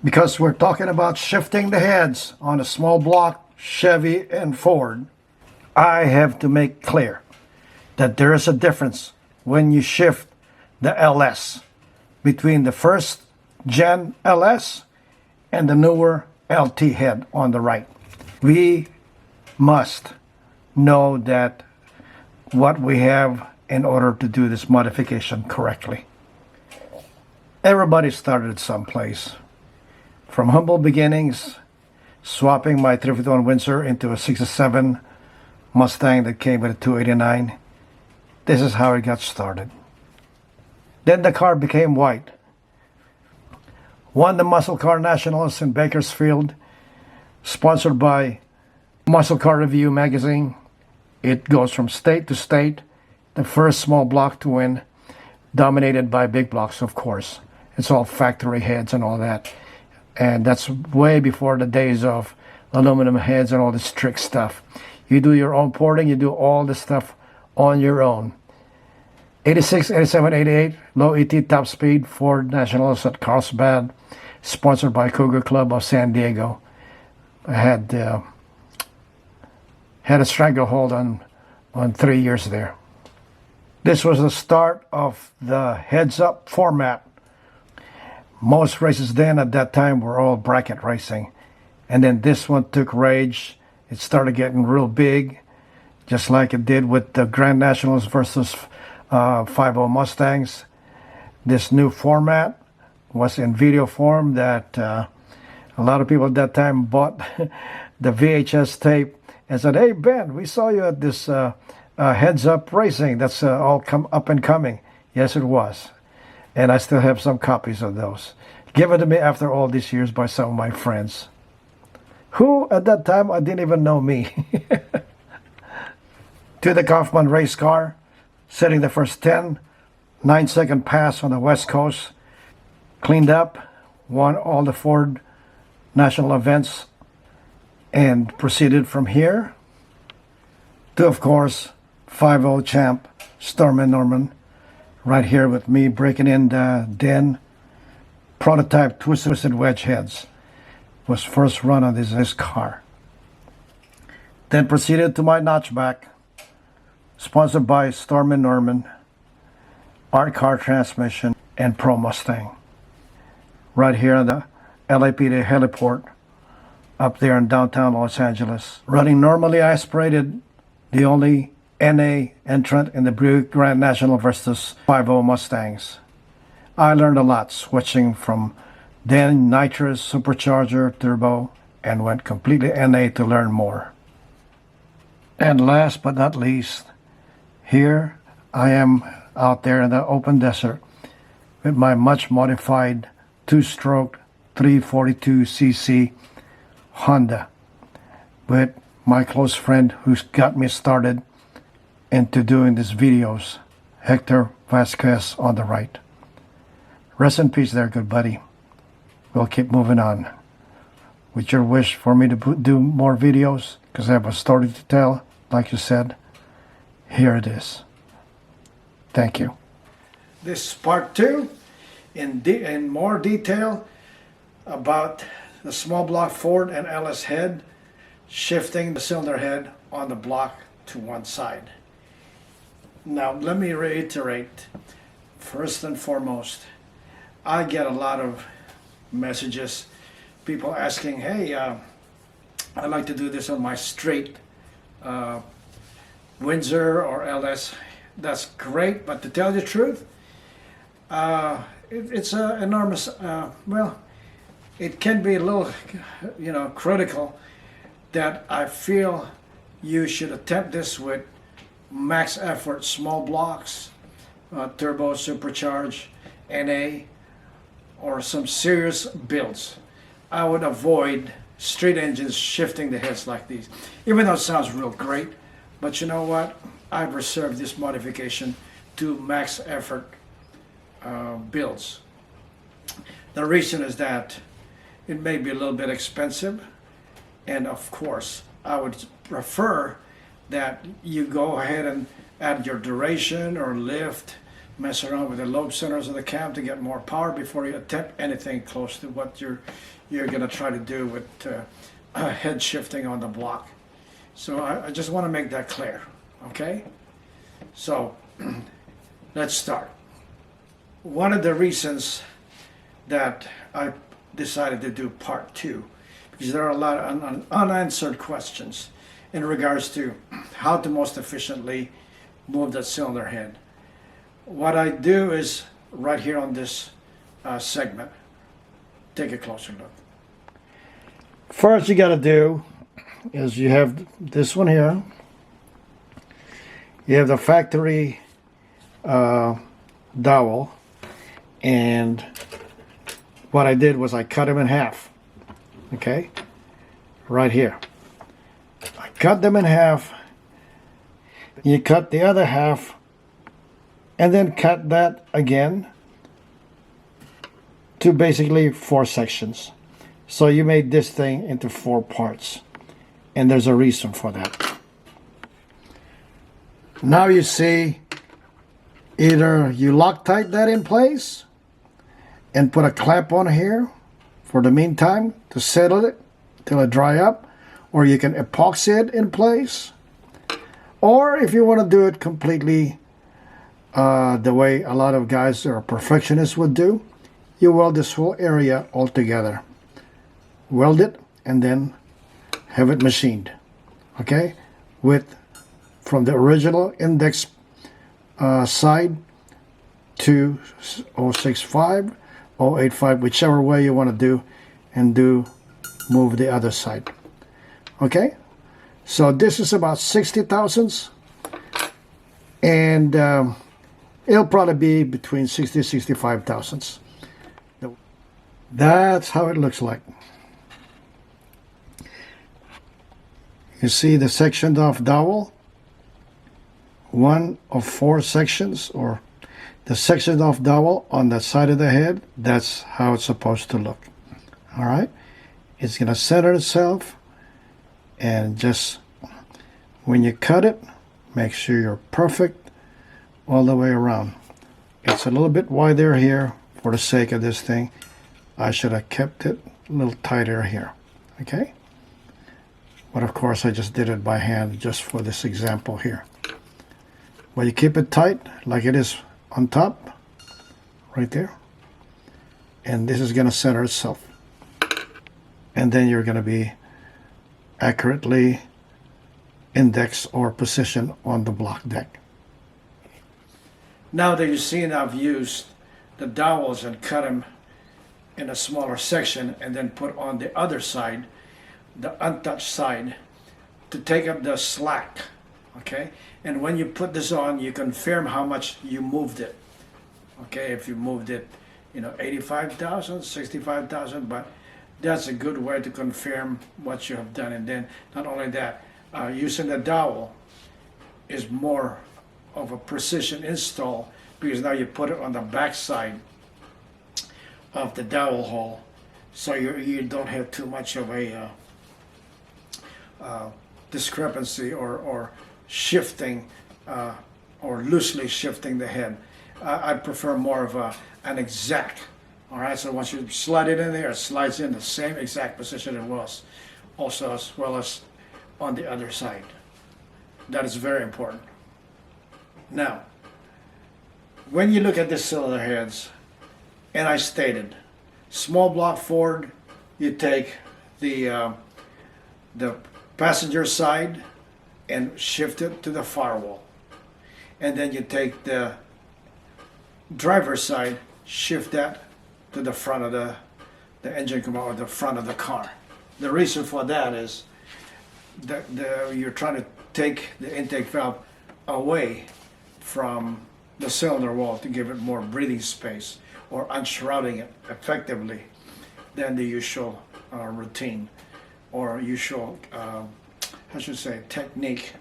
because we're talking about shifting the heads on a small block Chevy and Ford, I have to make clear that there is a difference when you shift the LS between the first gen LS and the newer LT head on the right. We must know that what we have in order to do this modification correctly. Everybody started someplace. From humble beginnings, swapping my 351 Windsor into a 67 Mustang that came with a 289. This is how it got started. Then the car became white. Won the Muscle Car Nationals in Bakersfield, sponsored by Muscle Car Review magazine. It goes from state to state, the first small block to win, dominated by big blocks, of course. It's all factory heads and all that. And that's way before the days of aluminum heads and all this trick stuff. You do your own porting, you do all this stuff on your own. 86, 87, 88, low ET top speed, Ford Nationals at Carlsbad, sponsored by Cougar Club of San Diego. I had a stranglehold on 3 years there. This was the start of the heads-up format. Most races then at that time were all bracket racing. And then this one took rage. It started getting real big, just like it did with the Grand Nationals versus 5.0 Mustangs. This new format was in video form that a lot of people at that time bought the VHS tape and said, "Hey Ben, we saw you at this heads up racing that's all up and coming." Yes, it was. And I still have some copies of those. Given to me after all these years by some of my friends, who at that time I didn't even know me. To the Kaufman race car, setting the first 9-second pass on the West Coast, cleaned up, won all the Ford national events, and proceeded from here to, of course, 5.0 champ Stormin Norman, right here with me breaking in the Den prototype twisted wedge heads. Was first run on this car. Then proceeded to my notchback, sponsored by Stormin Norman, Art Car Transmission, and Pro Mustang. Right here on the LAPD heliport, up there in downtown Los Angeles. Running normally aspirated, the only NA entrant in the Buick Grand National versus 5.0 Mustangs. I learned a lot switching from then nitrous, supercharger, turbo, and went completely NA to learn more. And last but not least, here I am out there in the open desert with my much modified 2-stroke 342cc Honda with my close friend who's got me started into doing these videos, Hector Vasquez on the right. Rest in peace there, good buddy. We'll keep moving on. With your wish for me to do more videos, because I have a story to tell, like you said, here it is. Thank you. This is part 2 in more detail about the small block Ford and LS head, shifting the cylinder head on the block to one side. Now let me reiterate, first and foremost, I get a lot of messages, people asking, "Hey, I'd like to do this on my straight Windsor or LS." That's great, but to tell you the truth, it's enormous. Well, it can be a little, critical that I feel you should attempt this with max effort small blocks, turbo, supercharged, NA, or some serious builds. I would avoid street engines shifting the heads like these, even though it sounds real great. But you know what? I've reserved this modification to max effort builds. The reason is that it may be a little bit expensive, and of course I would prefer that you go ahead and add your duration or lift mess around with the lobe centers of the cam to get more power before you attempt anything close to what you're going to try to do with head shifting on the block. So I just want to make that clear, okay? So let's start. One of the reasons that I decided to do part 2, because there are a lot of unanswered questions in regards to how to most efficiently move that cylinder head. What I do is right here on this segment, take a closer look. First you got to do is you have this one here. You have the factory dowel, and what I did was I cut them in half. Okay, right here. I cut them in half. You cut the other half, and then cut that again to basically 4 sections. So you made this thing into 4 parts, and there's a reason for that. Now you see, either you Loctite that in place and put a clamp on here for the meantime to settle it till it dry up, or you can epoxy it in place, or if you want to do it completely the way a lot of guys or perfectionists would do, you weld this whole area all together. Weld it and then have it machined, okay, with from the original index side to 065, 085, whichever way you want to do, and move the other side. Okay, so this is about 60 thousandths, and it'll probably be between 60 and 65 thousandths. That's how it looks like. You see the sectioned off dowel, 1 of 4 sections, or the sectioned off dowel on the side of the head. That's how it's supposed to look. All right, it's going to center itself, and just when you cut it, make sure you're perfect all the way around. It's a little bit wider here for the sake of this thing. I should have kept it a little tighter here, okay? But of course I just did it by hand just for this example here. But you keep it tight like it is on top, right there. And this is going to center itself. And then you're going to be accurately index or position on the block deck. Now that you've seen I've used the dowels and cut them in a smaller section and then put on the other side, the untouched side, to take up the slack, okay? And when you put this on, you confirm how much you moved it, okay? If you moved it, 85,000, 65,000, but that's a good way to confirm what you have done. And then not only that, using the dowel is more of a precision install, because now you put it on the back side of the dowel hole, so you don't have too much of a discrepancy or shifting or loosely shifting the head. I prefer more of an exact. All right, so once you slide it in there, it slides in the same exact position it was, also as well as on the other side. That is very important. Now, when you look at the cylinder heads, and I stated, small block Ford, you take the passenger side and shift it to the firewall, and then you take the driver's side, shift that to the front of the engine compartment, or the front of the car. The reason for that is that you're trying to take the intake valve away from the cylinder wall to give it more breathing space, or unshrouding it effectively than the usual routine or usual, I should say, technique.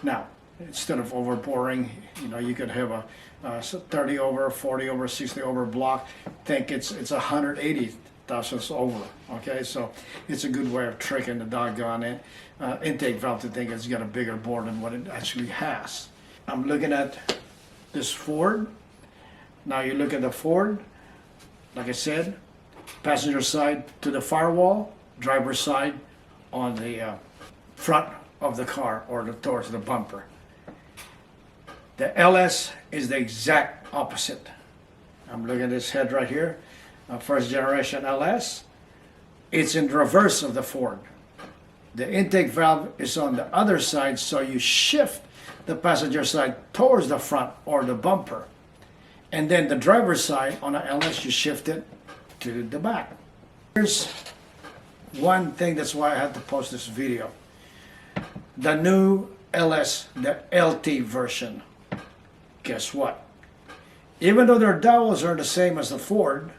Now, instead of overboring, you could have a 30 over, 40 over, 60 over block. Think it's 180 thousandths over. Okay, so it's a good way of tricking the doggone intake valve to think it's got a bigger bore than what it actually has. I'm looking at this Ford, Now you look at the Ford, like I said, passenger side to the firewall, driver's side on the front of the car or towards the bumper. The LS is the exact opposite. I'm looking at this head right here, first generation LS. It's in reverse of the Ford. The intake valve is on the other side, so you shift the passenger side towards the front or the bumper. And then the driver's side on the LS, you shift it to the back. Here's one thing, that's why I had to post this video. The new LS, the LT version. Guess what? Even though their dowels are the same as the Ford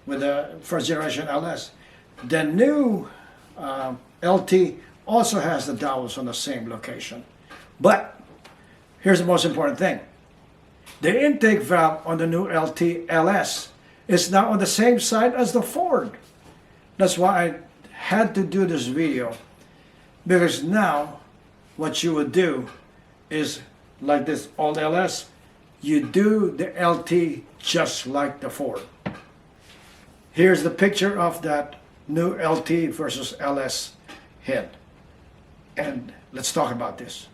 with the first generation LS, the new LT also has the dowels on the same location. But here's the most important thing. The intake valve on the new LT LS is now on the same side as the Ford. That's why I had to do this video, because now what you would do is, like this old LS, you do the LT just like the Ford. Here's the picture of that new LT versus LS head. And let's talk about this.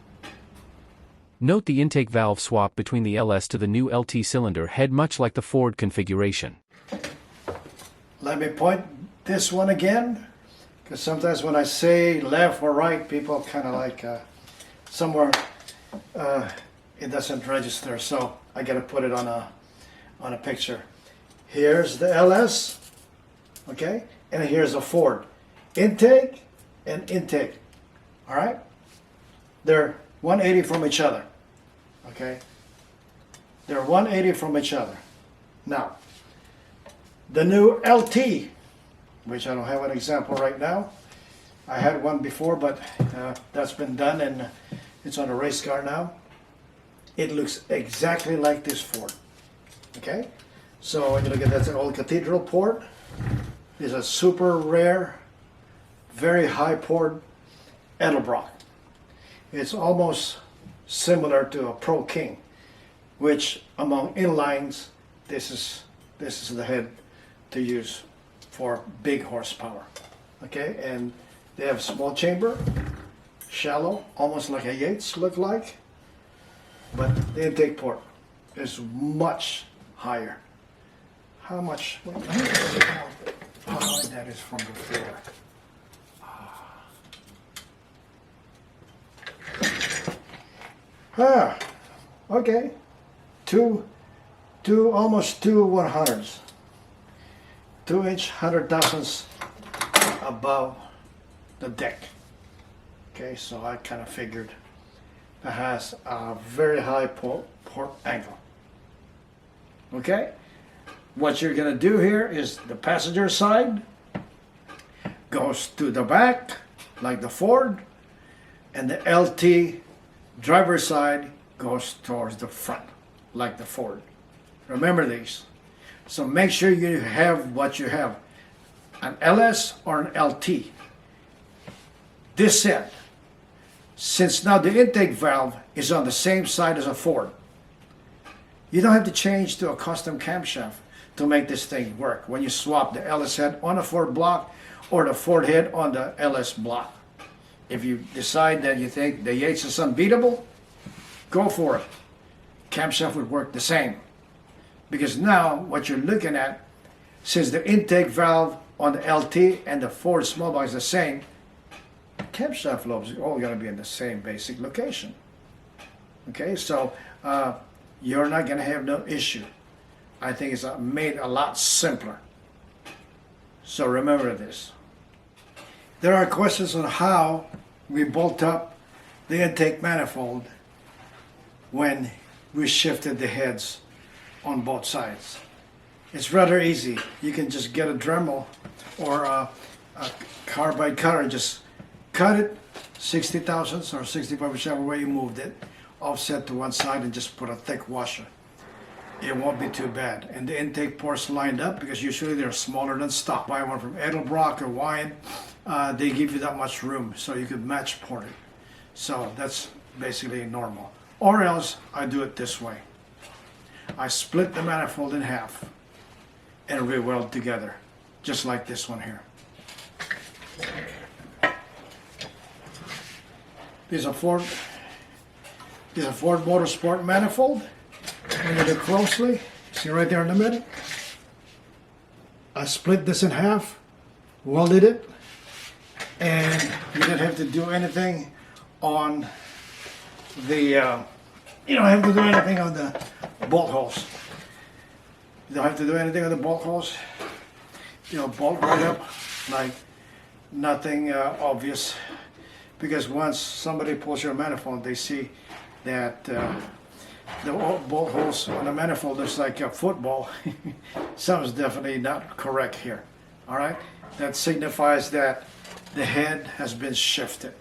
Note the intake valve swap between the LS to the new LT cylinder head, much like the Ford configuration. Let me point this one again, because sometimes when I say left or right, people kind of like somewhere it doesn't register, so I got to put it on a picture. Here's the LS, okay, and here's a Ford. Intake and intake, all right? They're 180 from each other, okay? They're 180 from each other. Now, the new LT, which I don't have an example right now. I had one before, but that's been done and it's on a race car now. It looks exactly like this Ford, okay? So when you look at that, old cathedral port. It's a super rare, very high port Edelbrock. It's almost similar to a Pro King, which among inlines, this is the head to use for big horsepower. Okay, and they have small chamber, shallow, almost like a Yates look like, but the intake port is much higher. How much? How high that is from the floor. Okay, almost two 100s, 2-inch 100,000ths above the deck. Okay, so I kind of figured it has a very high port angle. Okay, what you're gonna do here is the passenger side goes to the back like the Ford, and the LT driver's side goes towards the front like the Ford. Remember these. So make sure you have what you have, an LS or an LT. This said, since now the intake valve is on the same side as a Ford, you don't have to change to a custom camshaft to make this thing work when you swap the LS head on a Ford block or the Ford head on the LS block. If you decide that you think the Yates is unbeatable, go for it. Camshaft would work the same. Because now what you're looking at, since the intake valve on the LT and the Ford small block is the same, camshaft lobes are all going to be in the same basic location. Okay, so you're not going to have no issue. I think it's made a lot simpler. So remember this. There are questions on how we bolt up the intake manifold when we shifted the heads on both sides. It's rather easy. You can just get a Dremel or a carbide cutter and just cut it 60 thousandths or 65, whichever way you moved it, offset to one side and just put a thick washer. It won't be too bad. And the intake ports lined up, because usually they're smaller than stock. Buy one from Edelbrock or Wine, they give you that much room so you could match port it. So that's basically normal. Or else I do it this way. I split the manifold in half and re-weld together, just like this one here. These are Ford Motorsport manifold. When you look closely, see right there in the middle? I split this in half, welded it, and you didn't have to do anything on the, you don't have to do anything on the bolt holes. You don't have to do anything on the bolt holes. You know, bolt right up like nothing obvious. Because once somebody pulls your manifold, they see that the bolt holes on the manifold is like a football. Something's definitely not correct here. All right, that signifies that the head has been shifted.